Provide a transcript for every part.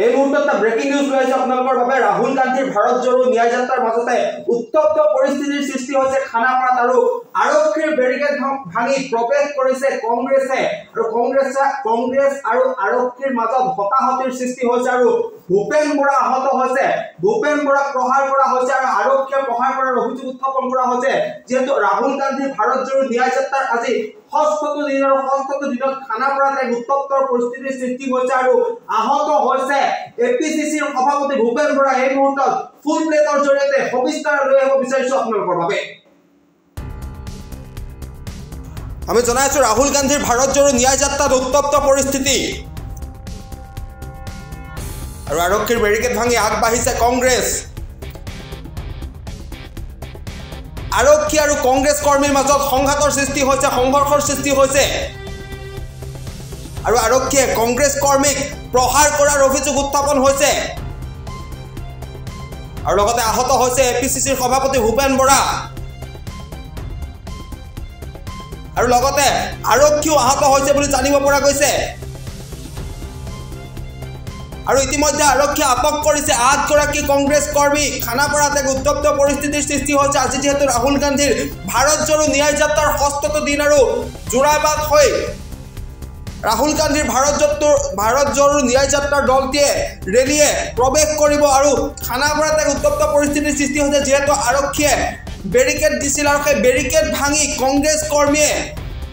এই মুহূৰ্তত breaking news লৈ আহিছে আপোনালোকৰ বাবে। ৰাহুল গান্ধীৰ ভাৰত জোড়ো ন্যায় যাত্ৰাৰ মাজতে উত্তপ্ত পৰিস্থিতিৰ সৃষ্টি হৈছে খানাপাৰাত আৰু আৰক্ষীৰ বেৰিকেড ভাঙি প্ৰৱেশ কৰিছে কংগ্ৰেছে আৰু কংগ্ৰেছ আৰু আৰক্ষীৰ মাজত হতাহতিৰ সৃষ্টি হৈছে আৰু ভূপেন বৰা আহত হৈছে। ভূপেন বৰাক প্ৰহাৰ কৰা হৈছে আৰু আৰক্ষীয়ে প্ৰহাৰ কৰাৰ অভিযোগ উত্থাপন কৰা হৈছে। যেহেতু ৰাহুল গান্ধীৰ ভাৰত জোড়ো ন্যায় যাত্ৰাৰ আজি ষষ্ঠটো দিনত খানাপাৰাত এক উত্তপ্ত পৰিস্থিতিৰ সৃষ্টি হৈছে আৰু আহত হৈছে এপিসিসিৰ সভাপতি ভূপেন বৰা। এই মুহূৰ্তত ফুল প্লেটৰ জৰিয়তে সবিস্তাৰ লৈ আহিব বিচাৰিছো আপোনালোকৰ বাবে। আমি জনাইছো ৰাহুল গান্ধীৰ ভাৰত জোড়ো ন্যায় যাত্ৰাত উত্তপ্ত পৰিস্থিতি আৰু আৰক্ষীৰ বেৰিকেড ভাঙি আগবাঢ়িছে কংগ্ৰেছ। আৰক্ষী আৰু কংগ্ৰেছ কৰ্মীৰ মাজত সংঘাতৰ সৃষ্টি হৈছে, সংঘৰ্ষৰ সৃষ্টি হৈছে আৰু আৰক্ষীয়ে কংগ্ৰেছ কৰ্মীক প্ৰহাৰ কৰাৰ অভিযোগ উত্থাপন হৈছে আৰু লগতে আহত হৈছে এপিসিসিৰ সভাপতি ভূপেন বৰা আৰু লগতে আৰক্ষীও আহত হৈছে বুলি জানিব পৰা গৈছে আৰু ইতিমধ্যে আৰক্ষী আটক কৰিছে 8 গৰাকী কংগ্ৰেছ কৰ্মী। খানাপাৰাত এক উত্তপ্ত পৰিস্থিতিৰ সৃষ্টি হৈছে আজি যেহেতু ৰাহুল গান্ধীৰ ভাৰত জোড়ো ন্যায় যাত্ৰাৰ ষষ্ঠটো দিন আৰু জোৰাবাদ হৈ ৰাহুল গান্ধীৰ ভাৰত জোড়ো ন্যায় যাত্ৰাৰ দলটিয়ে ৰেলীয়ে প্ৰৱেশ কৰিব আৰু খানাপাৰাত এক উত্তপ্ত পৰিস্থিতিৰ সৃষ্টি হৈছে যেহেতু আৰক্ষীয়ে বেৰিকেড দিছিল আৰু সেই বেৰিকেড ভাঙি কংগ্ৰেছ কৰ্মীয়ে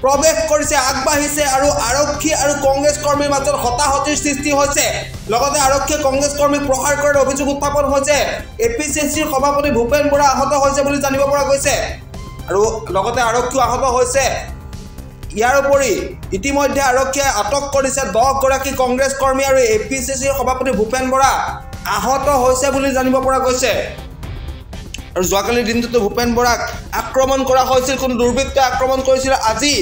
প্ৰৱেশ কৰিছে, আগবাঢ়িছে আৰু আৰক্ষী আৰু কংগ্ৰেছ কৰ্মীৰ মাজত হতাহতিৰ সৃষ্টি হৈছে। লগতে আৰক্ষীয়ে কংগ্ৰেছ কৰ্মীক প্ৰহাৰ কৰাৰ অভিযোগ উত্থাপন হৈছে। এপিসিসিৰ সভাপতি ভূপেন বৰা আহত হৈছে বুলি জানিব পৰা গৈছে আৰু লগতে আৰক্ষীও আহত হৈছে। ইয়াৰ উপৰি ইতিমধ্যে আৰক্ষীয়ে আটক কৰিছে 10 গৰাকী কংগ্ৰেছ কৰ্মী আৰু এপিসিসিৰ সভাপতি ভূপেন বৰা আহত হৈছে বুলি জানিব পৰা গৈছে। আৰু যোৱাকালিৰ দিনটোতে ভূপেন বৰাক আক্ৰমণ কৰা হৈছিল, কোনো দুৰ্বৃত্তই আক্ৰমণ কৰিছিল। আজি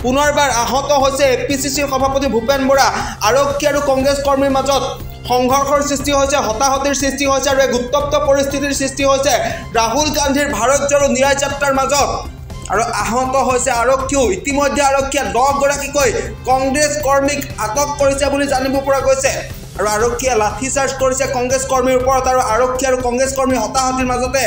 পুনৰবাৰ আহত হৈছে এপিসিসিৰ সভাপতি ভূপেন বৰা। আৰক্ষী আৰু কংগ্ৰেছ কৰ্মীৰ মাজত সংঘৰ্ষৰ সৃষ্টি হৈছে, হতাহতিৰ সৃষ্টি হৈছে আৰু এক উত্তপ্ত পৰিস্থিতিৰ সৃষ্টি হৈছে ৰাহুল গান্ধীৰ ভাৰত জোড়ো ন্যায় যাত্ৰাৰ মাজত আৰু আহত হৈছে আৰক্ষীও। ইতিমধ্যে আৰক্ষীয়ে 10 গৰাকীকৈ কংগ্ৰেছ কৰ্মীক আটক কৰিছে বুলি জানিব পৰা গৈছে আৰু আৰক্ষীয়ে লাঠিচাৰ্জ কৰিছে কংগ্ৰেছ কৰ্মীৰ ওপৰত আৰু আৰক্ষী আৰু কংগ্ৰেছ কৰ্মী হতাহতিৰ মাজতে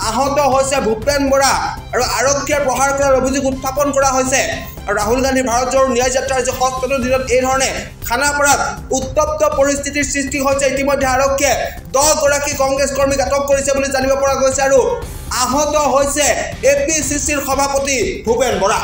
আহত হৈছে ভূপেন বৰা আৰু আৰক্ষীয়ে প্ৰহাৰ কৰাৰ অভিযোগ উত্থাপন কৰা হৈছে। আৰু ৰাহুল গান্ধী ভাৰত জোড়ো ন্যায় যাত্ৰাৰ যে ষষ্ঠটো দিনত এই ধৰণে খানাপাৰাত উত্তপ্ত পৰিস্থিতিৰ সৃষ্টি হৈছে। ইতিমধ্যে আৰক্ষীয়ে 10 গৰাকী কংগ্ৰেছ কৰ্মীক আটক কৰিছে বুলি জানিব পৰা গৈছে আৰু আহত হৈছে এপিসিসিৰ সভাপতি ভূপেন বৰা।